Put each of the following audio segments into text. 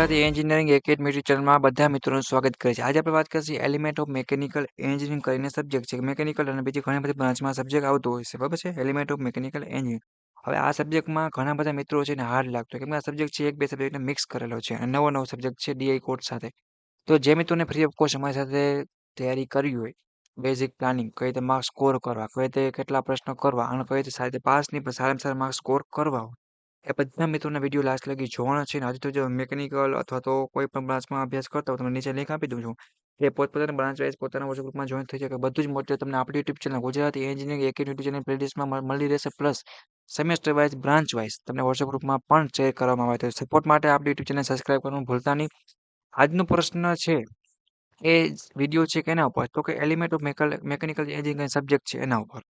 Gujarati engineering academy ચેનલમાં બધા મિત્રોનું સ્વાગત કરે છે. આજે આપણે વાત કરીશું એલિમેન્ટ ઓફ મેકેનિકલ એન્જિનિયરિંગ કરીને સબ્જેક્ટ છે. મેકેનિકલ અને બીજી ઘણી બધી બ્રાન્ચમાં સબ્જેક્ટ આવતો હોય છે. બરાબર છે? Element of mechanical engineering. હવે આ સબ્જેક્ટમાં ઘણા બધા મિત્રો છે ને હાર્ડ લાગતો કેમ કે આ સબ્જેક્ટ છે એક બે સબ્જેક્ટને મિક્સ કરેલો છે અને નવો સબ્જેક્ટ છે ડીઆઈ કોડ સાથે. તો જે મિત્રોને ફ્રી ઓફ કોસ્ટ અમારી સાથે તૈયારી કરવી હોય, બેઝિક પ્લાનિંગ, કઈ રીતે માર્ક્સ સ્કોર કરવા, કઈ રીતે કેટલા પ્રશ્નો કરવા અને કઈ રીતે સારી રીતે પાસ નહીં પણ સારામાં સારા માર્ક્સ સ્કોર કરવા હોય, એ બધા મિત્રોના વિડીયો લાસ્ટ લગી જોવાનો છે. ને હજુ તો જો મેકેનિકલ અથવા તો કોઈ પણ બ્રાન્ચમાં અભ્યાસ કરતા હોય, તમને નીચે લિંક આપી દઉં છું. એ પોતપોતાના બ્રાન્ચ વાઇઝ પોતાના વોટ્સએપ ગ્રુપમાં જોઈન થઈ શકે. બધું જ મટીરિયલ તમને આપણી YouTube channel Gujarati engineering academy YouTube channel પ્લેલિસ્ટમાં મળી રહેશે. Plus semester wise branch wise તમને વોટ્સએપ ગ્રુપમાં પણ શેર કરવામાં આવે. તો સપોર્ટ માટે આપણી યુટ્યુબ ચેનલ સબસ્ક્રાઇબ કરવાનું ભૂલતા નહીં. આજનો પ્રશ્ન છે એ વિડીયો છે કે એના ઉપર, તો કે element of mechanical engineering subject છે એના ઉપર.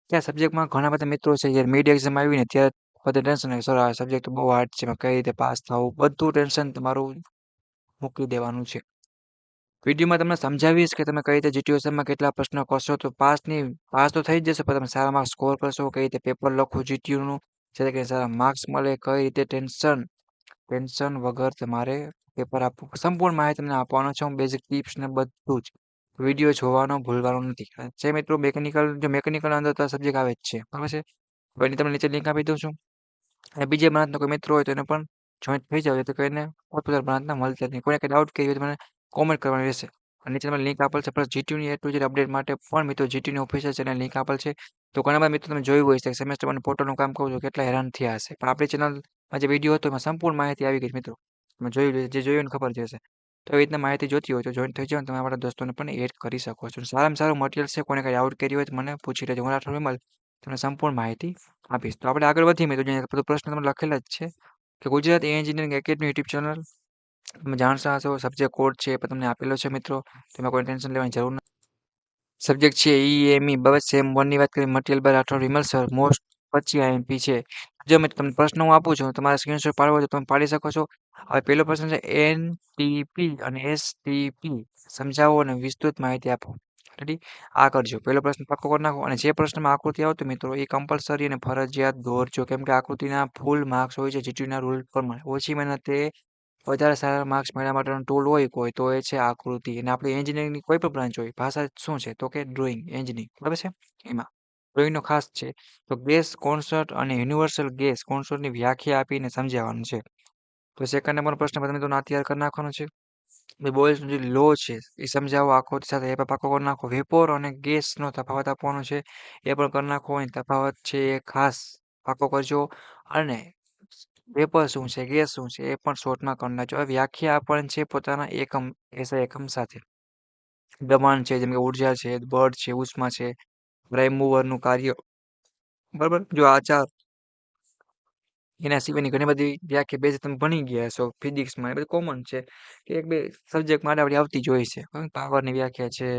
ત્યાં સબ્જેક્ટમાં ઘણા બધા મિત્રો છે જ્યારે મિડ એક્ઝામ આવીને ત્યારે બધે ટેન્શન હોય, સર આ સબ્જેક્ટ બહુ હાર્ડ છે, કઈ રીતે પાસ થવું, બધું ટેન્શન તમારું મૂકી દેવાનું છે. વિડીયોમાં તમને સમજાવીશ કે તમે કઈ રીતે જીટીયુએસએમમાં કેટલા પ્રશ્નો કરશો તો પાસ તો થઈ જ જશે, પણ તમે સારા માર્ક્સ સ્કોર કરશો, કઈ રીતે પેપર લખો જીટીયુનું, જેથી કરીને સારા માર્ક્સ મળે, કઈ રીતે ટેન્શન વગર તમારે પેપર આપવું, સંપૂર્ણ માહિતી તમને આપવાનો છે હું, બેઝિક ટિપ્સ ને બધું જ. વિડીયો જોવાનો ભૂલવાનો નથી. જે મિત્રો મેકેનિકલ અંદર તો સબ્જેક્ટ આવે જ છે, બરાબર છે? તો એની તમને નીચે લિંક આપી દઉં છું. અને બીજી બ્રાન્ચનો કોઈ મિત્રો હોય તો એને પણ જોઈન્ટ થઈ જાવ, તો કોઈને પોતપોતાના બ્રાન્ચના મળશે નહીં. કોઈને કંઈ ડાઉટ કરી હોય તો મને કોમેન્ટ કરવાની રહેશે. અને નીચે તમને લિંક આપેલ છે. પ્લસ જીટીયુની એ ટુ ઝેડ અપડેટ માટે પણ મિત્રો જીટીયુની ઓફિશિયલ ચેનલ લિંક આપેલ છે. તો ઘણા બધા મિત્રો તમે જોયું હોય છે સેમેસ્ટર 1 પોર્ટલનું કામ કરું છું કેટલા હેરાન થયા હશે, પણ આપણી ચેનલમાં જે વિડીયો હતો એમાં સંપૂર્ણ માહિતી આવી ગઈ મિત્રો. તમે જોયું, જે જોયું ને ખબર જ હશે. તો એવી રીતના માહિતી જોતી હોય તો જોઈન્ટ થઈ જાવ, તમે આપણા દોસ્તોને પણ એડ કરી શકો છો. સારામાં સારું મટીરિયલ છે. કોઈને કંઈ ડાઉટ કરી હોય તો મને પૂછી લેજો. હું રાઠોડ વિમલ તમને સંપૂર્ણ માહિતી આપીશ. તો આપણે આગળ વધીએ મિત્રો. બધો પ્રશ્ન તમે લખેલા જ છે કે Gujarat engineering academy YouTube channel તમે જાણતા હશો, સબ્જેક્ટ કોડ છે એ પણ તમને આપેલો છે મિત્રો. તેમાં કોઈ ટેન્શન લેવાની જરૂર નથી. સબ્જેક્ટ છે ઈએમઈ, બસ સેમ 1 ની વાત કરીએ, material by Rathod Vimal sir, most 25 IMP છે. જો મેં તમને પ્રશ્ન હું આપું છું, તમારે સ્ક્રીનશોટ પાડવો હોય તો તમે પાડી શકો છો. હવે પહેલો પ્રશ્ન છે એનટીપી અને એસટીપી સમજાવો અને વિસ્તૃત માહિતી આપો. રેડી? આ કરજો. પહેલો પ્રશ્ન પાક્કો કરી નાખો. અને જે પ્રશ્નમાં આકૃતિ આવતી મિત્રો એ કમ્પલસરી અને ફરજિયાત દોરજો, કેમ કે આકૃતિના ફૂલ માર્ક્સ હોય છે જીટીયુના રૂલ પ્રમાણે. ઓછી મહેનતે વધારે સારા માર્ક્સ મેળવવા માટેનો ટૂલ હોય કોઈ તો એ છે આકૃતિ. અને આપણે એન્જિનિયરિંગની કોઈ પણ બ્રાન્ચ હોય, ભાષા શું છે તો કે ડ્રોઈંગ એન્જિનિયરિંગ, બરાબર છે? એમાં ડ્રોઈંગનો ખાસ છે તો ગેસ કોન્સર્ટ અને યુનિવર્સલ ગેસ કોન્સર્ટની વ્યાખ્યા આપીને સમજાવવાનું છે. તો સેકન્ડ નંબરનો પ્રશ્ન તમે મિત્રો તૈયાર કરી નાખવાનો છે. બોયલ્સનો જે લો છે એ સમજાવો આકૃતિ સાથે, એ પણ પાકો કરી નાખો. વેપોર અને ગેસનો તફાવત આપવાનો છે, એ પણ કરી નાખો. અને તફાવત છે એ ખાસ પાકો કરજો. અને વેપર શું છે, ગેસ શું છે એ પણ શોર્ટમાં કરી નાખજો. હવે વ્યાખ્યા આપવાની છે પોતાના એકમ, એસઆઈ એકમ સાથે. દબાણ છે, જેમ કે ઉર્જા છે, બળ છે, ઉષ્મા છે, પ્રાઇમ મૂવરનું કાર્ય, બરાબર? જો આ ચાર, એના સિવાયની ઘણી બધી વ્યાખ્યા બેઝ તમે ભણી ગયા છો ફિઝિક્સમાં, એ બધું કોમન છે કે એક બે સબ્જેક્ટ માટે આપણી આવતી જ હોય છે. પાવરની વ્યાખ્યા છે,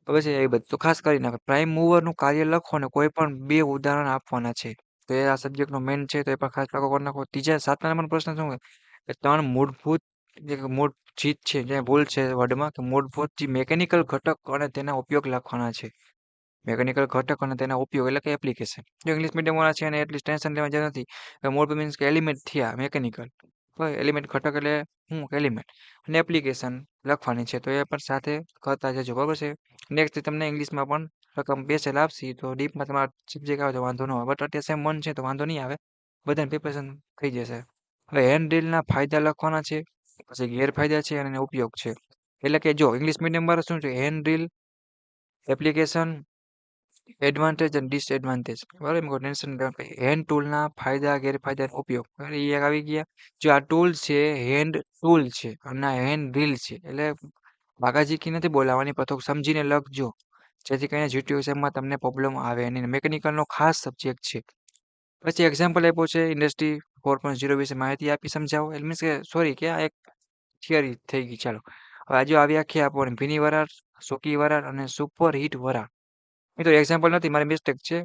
હવે છે એ બધું તો ખાસ કરી નાખો. પ્રાઇમ મૂવરનું કાર્ય લખો ને કોઈ પણ 2 ઉદાહરણ આપવાના છે. તો એ આ સબ્જેક્ટનો મેન છે, તો એ પણ ખાસ પાકો કરી નાખો. સાતમા નંબરનો પ્રશ્ન શું હોય કે 3 મૂળભૂત જે મૂળ ચીજ છે, જે ભૂલ છે વર્ડમાં, કે મૂળભૂત જે મેકેનિકલ ઘટક અને તેના ઉપયોગ લખવાના છે. મેકેનિકલ ઘટક અને તેના ઉપયોગ એટલે કે એપ્લિકેશન. જો ઇંગ્લિશ મીડિયમવાળા છે અને એટલી ટેન્શન લેવાની જરૂર નથી. મૂળભૂત મીન્સ કે એલિમેન્ટ થયા મેકેનિકલ, એલિમેન્ટ ઘટક એટલે હું એલિમેન્ટ, અને એપ્લિકેશન લખવાની છે, તો એ પણ સાથે કરતા જજો, બરાબર છે? નેક્સ્ટ તમને ઇંગ્લિશમાં પણ રકમ બેસેલ આપશી તો ડીપમાં તમારા સબ્જેક્ટ આવે તો વાંધો ન આવે, બટ અત્યારે સેમ 1 છે તો વાંધો નહીં આવે, બધાને પ્રિપરેશન થઈ જશે. હવે હેન્ડ ડ્રીલના ફાયદા લખવાના છે, પછી ગેરફાયદા છે અને એનો ઉપયોગ છે. એટલે કે જો ઇંગ્લિશ મીડિયમ વાળા શું છે, હેન્ડ ડ્રીલ, એપ્લિકેશન, એડવાન્ટેજ અને ડિસએડવાન્ટેજ, બરાબર? એમ કોઈ ટેન્શન લેવાનું. હેન્ડ ટૂલના ફાયદા ગેરફાયદા અને ઉપયોગ, એ એક આવી ગયા. જો આ ટૂલ છે હેન્ડ ટૂલ છે અને હેન્ડ ડ્રીલ છે, એટલે બાગાજીકી નથી બોલાવવાની, પણ થોડુંક સમજીને લખજો, જેથી કરીને જીટીયુએસએમમાં તમને પ્રોબ્લેમ આવે નહીં. મેકેનિકલનો ખાસ સબ્જેક્ટ છે. પછી એક્ઝામ્પલ આપ્યો છે ઇન્ડસ્ટ્રી 4.0 વિશે માહિતી આપી સમજાવો. એટલે મીન્સ કે સોરી કે આ એક થિયરી થઈ ગઈ. ચાલો હવે આજે આ વ્યાખ્યા આપવાની. ભીની વરાળ, સૂકી વરાળ અને સુપર હીટ વરાળ. એ તો એક્ઝામ્પલ નથી, મારી મિસ્ટેક છે,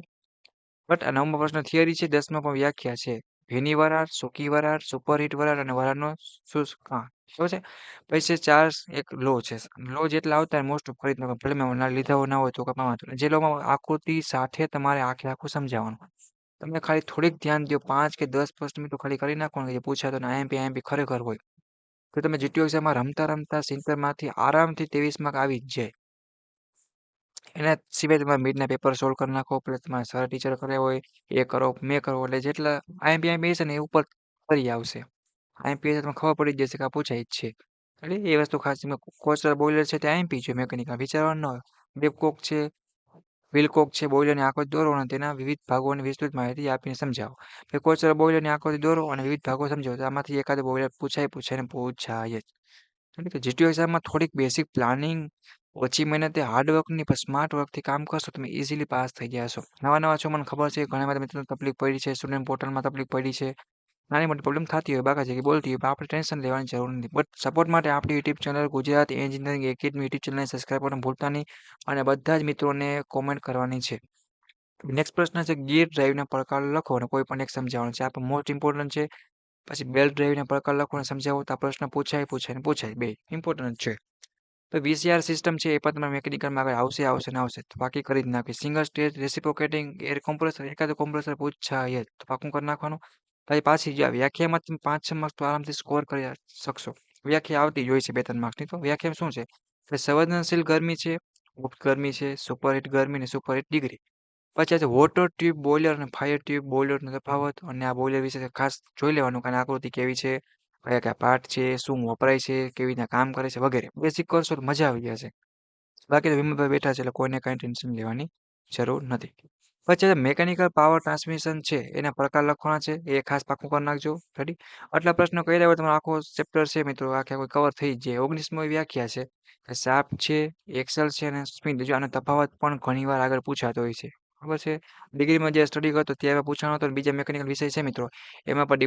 બટ આ 9મો પ્રશ્ન થિયરી છે, 10મા પણ વ્યાખ્યા છે. ભીની વરાળ, સૂકી વરાળ, સુપરહીટ વરાળ અને વરાળનો શુષ્કાંક, બરાબર છે? પછી 4 એક લો છે. લો જેટલા આવતા મોસ્ટ ઓફ ખરીદ ભલે મેં લીધા ના હોય તો કઈ વાંધો નહીં. જે લોમાં આકૃતિ સાથે તમારે આખું સમજાવવાનું. તમે ખાલી થોડીક ધ્યાન દો, 5 કે 10 પ્રશ્ન તો ખાલી કરી નાખો ને, જે પૂછાતો ને આઈએમપી ખરેખર હોય. તો તમે જીટીયુ એક્ઝામમાં રમતા 70માંથી આરામથી 23 માર્ક આવી જ જાય. એના સિવાય તમારે મિડના પેપર સોલ્વ કરી નાખો, પ્લસ તમારા સર ટીચર કર્યા હોય એ કરો, મેં કરો, એટલે જેટલા આઈએમપી છે ને એ ઉપર ફરી આવશે. આઈએમપી તમને ખબર પડી જ જશે કે આ પૂછાય જ છે. એટલે એ વસ્તુ ખાસ કોસ્ટર બોઇલર છે તે આઈએમપી છે મેકેનિકલ, વિચારવાનું ન હોય. બેબકોક છે, વિલકોક છે, બોઇલરની આકૃતિ દોરો અને તેના વિવિધ ભાગોની વિસ્તૃત માહિતી આપીને સમજાવો. કોસ્ટર બોઇલરની આકૃતિ દોરો અને વિવિધ ભાગો સમજાવો. તો આમાંથી એકાદ બોઇલર પૂછાય જ. એટલે કે જીટીયુ એક્ઝામમાં થોડીક બેસિક પ્લાનિંગ, ઓછી મહેનતે, હાર્ડવર્કની પણ સ્માર્ટ વર્કથી કામ કરશો તમે ઇઝીલી પાસ થઈ જશો. નવા છો મને ખબર છે ઘણા બધા મિત્રોને તકલીફ પડી છે, સ્ટુડન્ટ પોર્ટલમાં તકલીફ પડી છે, નાની મોટી પ્રોબ્લેમ થતી હોય, બાકાજી બોલતી હોય, પણ આપણે ટેન્શન લેવાની જરૂર નથી. બટ સપોર્ટ માટે આપણી YouTube channel Gujarat engineering academy YouTube ચેનલને સબસ્ક્રાઈબ કરવાનું ભૂલતા નહીં અને બધા જ મિત્રોને કોમેન્ટ કરવાની છે. નેક્સ્ટ પ્રશ્ન છે ગિયર ડ્રાઈવના પ્રકાર લખો અને કોઈ પણ એક સમજાવવાનું છે. આ પણ મોસ્ટ ઇમ્પોર્ટન્ટ છે. પછી બેલ્ટ ડ્રાઈવના પ્રકાર લખો અને સમજાવો. તો આ પ્રશ્ન પૂછાય બે ઇમ્પોર્ટન્ટ છે. તો વીસીઆર સિસ્ટમ છે એ પણ તમારે મેકેનિકલમાં આગળ આવશે ને આવશે, તો બાકી કરી જ નાખી. Single stage reciprocating air compressor, એકાદ કોમ્પ્રેસર પૂછાય જ, તો પાકું કરી નાખવાનું. પછી પાછી જો વ્યાખ્યામાં તમે 5-6 માર્ક્સ તો આરામથી સ્કોર કરી શકશો. વ્યાખ્યા આવતી જ હોય છે 2-3 માર્ક્સની. તો વ્યાખ્યા શું છે? સંવેદનશીલ ગરમી છે, ગુપ્ત ગરમી છે, સુપરહીટ ગરમી ને સુપરહીટ ડિગ્રી. પછી આ વોટર ટ્યુબ બોઇલર અને ફાયર ટ્યુબ બોઇલરનો તફાવત, અને આ બોઇલર વિશે ખાસ જોઈ લેવાનું કારણ આકૃતિ કેવી છે, કયા પાર્ટ છે, શું વપરાય છે, કેવી રીતના કામ કરે છે વગેરે. બેસિક કરશો તો મજા આવી જશે. બાકી તો વિમલભાઈ બેઠા છે એટલે કોઈને કાંઈ ટેન્શન લેવાની જરૂર નથી. પછી મેકેનિકલ પાવર ટ્રાન્સમિશન છે એના પ્રકાર લખવાના છે, એ ખાસ પાકું કરી નાખજો. રેડી? આટલા પ્રશ્નો કર્યા હોય તમારો આખો ચેપ્ટર છે મિત્રો આખે કવર થઈ જ જાય. 19મી વ્યાખ્યા છે, શાફ્ટ છે, એક્સેલ છે અને સ્પિન. જો આનો તફાવત પણ ઘણીવાર આગળ પૂછાતો હોય છે. ખબર છે? ડિગ્રીમાં જે સ્ટડી કરતો ત્યારે પૂછાનો હતો, બીજા મેકેનિકલ વિષય છે મિત્રો એમાં પણ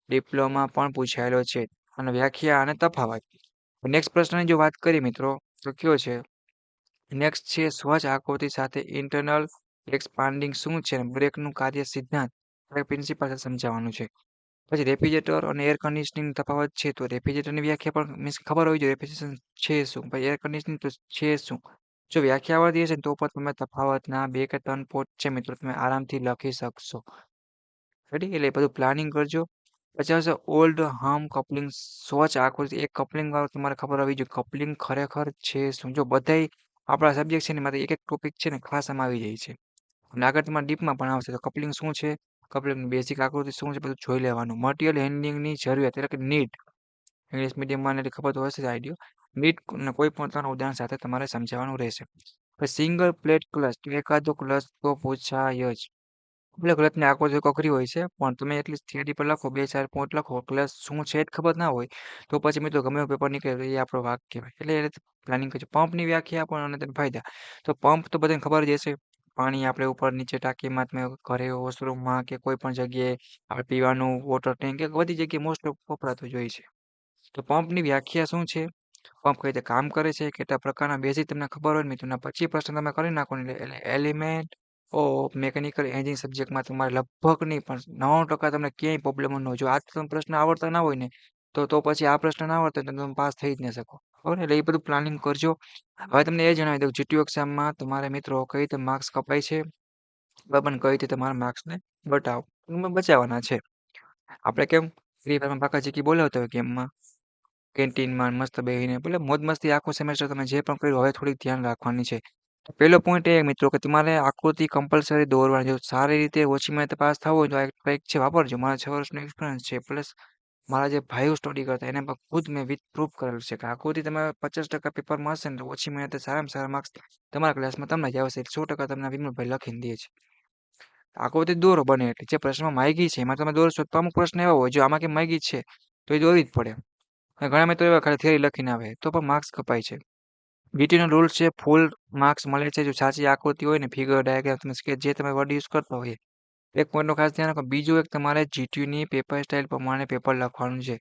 ડિપ્લોમા પણ પૂછાયેલો છે. અને વ્યાખ્યા અને તફાવત. નેક્સ્ટ પ્રશ્નની જો વાત કરીએ મિત્રો તો કયો છે? નેક્સ્ટ છે સ્વચ્છ આકૃતિ સાથે ઇન્ટરનલ એક્સપાન્ડિંગ શું છે, બ્રેકનું કાર્ય સિદ્ધાંત પ્રિન્સિપલ સમજાવવાનું છે. પછી રેફ્રિજરેટર અને એર કન્ડિશનિંગ તફાવત છે, તો રેફ્રિજરેટરની વ્યાખ્યા પણ મીન્સ ખબર હોવી જોઈએ રેફ્રિજરેશન છે શું, પછી એર કન્ડિશનિંગ તો છે શું. જો વ્યાખ્યા આવડતી હશે ને તો પણ તમે તફાવતના 2 કે 3 પોઈન્ટ છે મિત્રો તમે આરામથી લખી શકશો. રેડી? એટલે બધું પ્લાનિંગ કરજો. પછી આવશે ઓલ્ડ હાર્મ કપલિંગ, સ્વચ્છ આકૃતિ. એક કપલિંગ વાળું તમારે ખબર હોવી જોઈએ કપલિંગ ખરેખર છે શું. જો બધાય આપણા સબ્જેક્ટ છે ને એમાંથી એક ટોપિક છે ને ખાસ આમાં આવી જાય છે અને આગળ તમારે ડીપમાં પણ આવશે. તો કપલિંગ શું છે, કપલિંગની બેસિક આકૃતિ શું છે, બધું જોઈ લેવાનું. મટીરિયલ હેન્ડલિંગની જરૂરિયાત એટલે કે નીડ, ઇંગ્લિશ મીડિયમમાં એટલે ખબર તો હશે જ આઈડિયો. નીડ અને કોઈ પણ ત્રણ ઉદાહરણ સાથે તમારે સમજાવવાનું રહેશે. સિંગલ પ્લેટ ક્લચ, એકાદો ક્લચ તો પૂછાય જ. એટલે ક્લચની આકૃતિ અઘરી હોય છે પણ તમે એટલી થિયરી પર લખો, 2-4 પોઈન્ટ લખો, ક્લચ શું છે જ ખબર ના હોય તો પછી મિત્રો ગમે એવું પેપર નીકળે એ આપણો વાક કહેવાય. એટલે એ રીતે પ્લાનિંગ કરજો. પંપની વ્યાખ્યા પણ અને તેના ફાયદા. તો પંપ તો બધાને ખબર જ હશે. પાણી આપણે ઉપર નીચે ટાંકીમાં તમે ઘરે વોશરૂમમાં કે કોઈ પણ જગ્યાએ આપણે પીવાનું વોટર ટેન્ક કે બધી જગ્યાએ મોસ્ટ ઓફ વપરાતું જ હોય છે. તો પંપની વ્યાખ્યા શું છે, પંપ કઈ રીતે કામ કરે છે, કેટલા પ્રકારના બેઝિક તમને ખબર હોય ને મિત્રો, 25 પ્રશ્ન તમે કરી નાખો ને એટલે એલિમેન્ટ ઓફ મેકેનિકલ એન્જિન સબ્જેક્ટમાં તમારે લગભગ નહીં પણ 90% તમને ક્યાંય પ્રોબ્લેમ ન હોય. જો આ તમને પ્રશ્ન આવડતા ના હોય ને તો પછી આ પ્રશ્ન ના આવડતા તો તમે પાસ થઈ જ ન શકો. બરાબર? એટલે એ બધું પ્લાનિંગ કરજો. હવે તમને એ જણાવી દઉં જીટીયુ એક્ઝામમાં તમારે મિત્રો કઈ રીતે માર્ક્સ કપાય છે, બરાબર, કઈ રીતે તમારા માર્ક્સને બચાવવાના છે. આપણે કેમ ફ્રી ફાયરમાં બાકાચીકી બોલાવતા હોય ગેમમાં, કેન્ટીનમાં મસ્ત બેહીને એટલે મોજ મસ્તી આખું સેમેસ્ટર તમે જે પણ કર્યું હવે થોડીક ધ્યાન રાખવાની છે. પહેલો પોઈન્ટ એ મિત્રો કે તમારે આકૃતિ કમ્પલસરી દોરવાની. જો સારી રીતે ઓછી મહેનતે પાસ થવું હોય તો આ કંઈક છે વાપરજો. મારા 6 વર્ષનો એક્સપિરિયન્સ છે, પ્લસ મારા જે ભાઈઓ સ્ટડી કરતા એને પણ ખુદ મેં વિથ પ્રૂફ કરેલું છે કે આકૃતિ તમે 50% પેપરમાં હશે ને તો ઓછી મહેનતે સારામાં સારા માર્ક્સ તમારા ક્લાસમાં તમને જ આવશે. 100% તમને વિમલભાઈ લખીને દે છે. આકૃતિ દોરો બને એટલે જે પ્રશ્નમાં માગી છે એમાં તમે દોરશો તો અમુક પ્રશ્ન એવા હોય જો આમાં કે માગી છે તો એ દોરવી જ પડે. ઘણા મિત્રો એવા ખાલી થિયરી લખીને આવે તો પણ માર્ક્સ કપાય છે. બીટીનો રૂલ છે ફૂલ માર્ક્સ મળે છે જો સાચી આકૃતિ હોય ને, ફિગર ડાયાગ્રામ તમે સ્કેચ જે તમે વર્ડ યુઝ કરતા હોય. એક પોઈન્ટનું ખાસ ધ્યાન રાખો. બીજું એક તમારે જીટીયુની પેપર સ્ટાઇલ પ્રમાણે પેપર લખવાનું છે.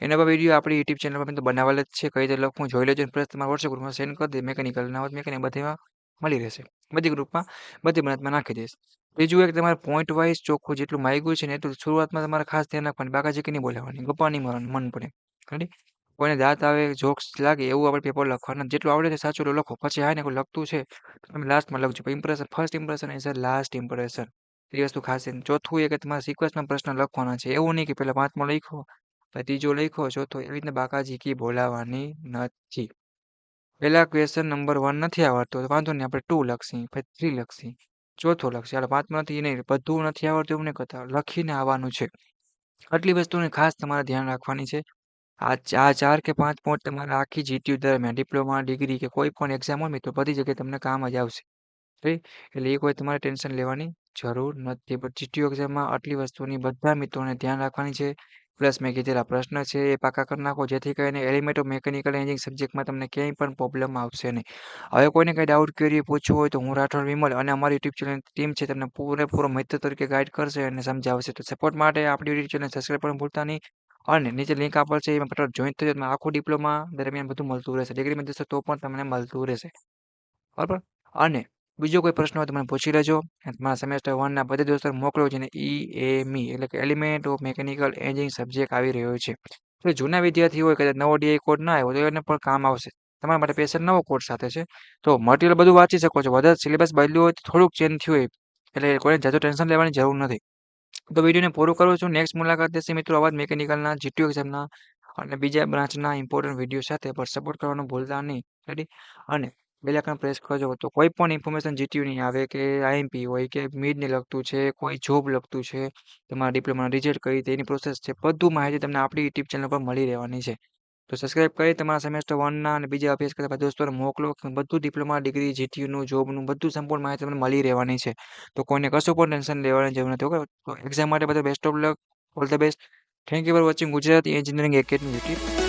એના પર વિડીયો આપણી યુટ્યુબ ચેનલ પર તો બનાવેલ જ છે, કઈ રીતે લખવું જોઈ લેજો. પ્લસ તમારા વોટ્સએપ ગ્રુપમાં સેન્ડ કરી દે, મેકેનિકલના હોય મેકેનિકલ બધીમાં મળી રહેશે. બધી ગ્રુપમાં બધી મદદમાં નાખી દઈશ. બીજું એક તમારે પોઈન્ટ વાઇઝ ચોખ્ખું જેટલું માગ્યું છે ને એટલું શરૂઆતમાં તમારે ખાસ ધ્યાન રાખવાનું. બાકાજી નહીં બોલાવવાની, ગપ્પા નહીં મારવાની મન પડે. રેડી? કોઈને દાંત આવે, જોક્સ લાગે એવું આપણે પેપર લખવાનું. જેટલું આવડે છે સાચું લખો. પછી હા ને કોઈ લખતું છે તો તમે લાસ્ટમાં લખજો. Impression, first impression is last impression. એ વસ્તુ ખાસ છે. ચોથું એ કે તમારે સિક્વન્સમાં પ્રશ્ન લખવાના છે. એવું નહીં કે પહેલા 5મો લખ્યો પછી ત્રીજો લખ્યો છો તો એવી રીતના બાકાજીકી બોલાવવાની નથી. પહેલા ક્વેશ્ચન નંબર 1 નથી આવડતો તો વાંધો નહીં, આપણે 2 લખશી, પછી 3 લખશી, ચોથો લખશી. હાલો 5માં નથી એ નહીં, બધું નથી આવડતું એવું નહીં કરતા, લખીને આવવાનું છે. આટલી વસ્તુને ખાસ તમારે ધ્યાન રાખવાની છે. આ 4 કે 5 પોઈન્ટ તમારે આખી જીટીયુ દરમિયાન ડિપ્લોમા, ડિગ્રી કે કોઈ પણ એક્ઝામ હોય મિત્રો બધી જગ્યાએ તમને કામ જ આવશે. રાઈટ? એટલે એ કોઈ તમારે ટેન્શન લેવાની જરૂર નથી. બટ જીટીયુ એક્ઝામમાં આટલી વસ્તુની બધા મિત્રોને ધ્યાન રાખવાની છે. પ્લસ મેં કીધેલા પ્રશ્ન છે એ પાકા કરી નાખો, જેથી કરીને એલિમેન્ટ ઓફ મિકેનિકલ એન્જિનિયરિંગ સબ્જેક્ટમાં તમને ક્યાંય પણ પ્રોબ્લેમ આવશે નહીં. હવે કોઈને કંઈ ડાઉટ ક્વેરી પૂછવું હોય તો હું રાઠોડ વિમલ અને અમારી યુટ્યુબ ચેનલ ટીમ છે તમને પૂરેપૂરો મિત્ર તરીકે ગાઈડ કરશે અને સમજાવશે. તો સપોર્ટ માટે આપણી યુટ્યુબ ચેનલ સબસ્ક્રાઈબ પણ ભૂલતા નહીં. અને નીચે લિંક આપેલ છે એમાં ફટાફટ જોઈન થઈ જાઓ. તમને આખું ડિપ્લોમા દરમિયાન બધું મળતું રહેશે. ડિગ્રીમાં જશો તો પણ તમને મળતું રહેશે. બરાબર? અને બીજો કોઈ પ્રશ્ન હોય તો મને પૂછી લેજો. અને તમારા સેમેસ્ટર 1ના બધા દોસ્તો મોકલો, જેને EME એટલે કે element of mechanical engineering subject આવી રહ્યો છે. તો જૂના વિદ્યાર્થી હોય, કદાચ નવો DI કોડ ના આવ્યો તો એને પણ કામ આવશે. તમારા માટે સ્પેશિયલ નવો કોડ સાથે છે. તો મટીરિયલ બધું વાંચી શકો છો. વધારે સિલેબસ બદલ્યું હોય તો થોડુંક ચેન્જ થયું હોય, એટલે કોઈને જાજુ ટેન્શન લેવાની જરૂર નથી. તો વિડીયોને પૂરું કરું છું. નેક્સ્ટ મુલાકાત થશે મિત્રો આવા જ મિકેનિકલના જીટીયુ એક્ઝામના અને બીજા બ્રાન્ચના ઇમ્પોર્ટન્ટ વિડીયો સાથે. પણ સપોર્ટ કરવાનું ભૂલતા નહીં. રેડી? અને બેલ આઇકન પ્રેસ કરજો તો કોઈ પણ ઇન્ફોર્મેશન જીટીયુની આવે કે IMP હોય કે મિડને લગતું છે, કોઈ જોબ લગતું છે, તમારા ડિપ્લોમાનું રિઝલ્ટ કઈ રીતે એની પ્રોસેસ છે, બધું માહિતી તમને આપણી યુટ્યુબ ચેનલ પર મળી રહેવાની છે. તો સબસ્ક્રાઇબ કરી તમારા સેમેસ્ટર 1ના અને બીજા અભ્યાસ કરતા બધા દોસ્તોને મોકલો. બધું ડિપ્લોમા, ડિગ્રી, જીટીયુનું, જોબનું બધું સંપૂર્ણ માહિતી તમને મળી રહેવાની છે. તો કોઈને કશું પણ ટેન્શન લેવાની જરૂર નથી. ઓકે? તો એક્ઝામ માટે બધા best of luck, all the best. Thank you for watching Gujarati engineering academy YouTube.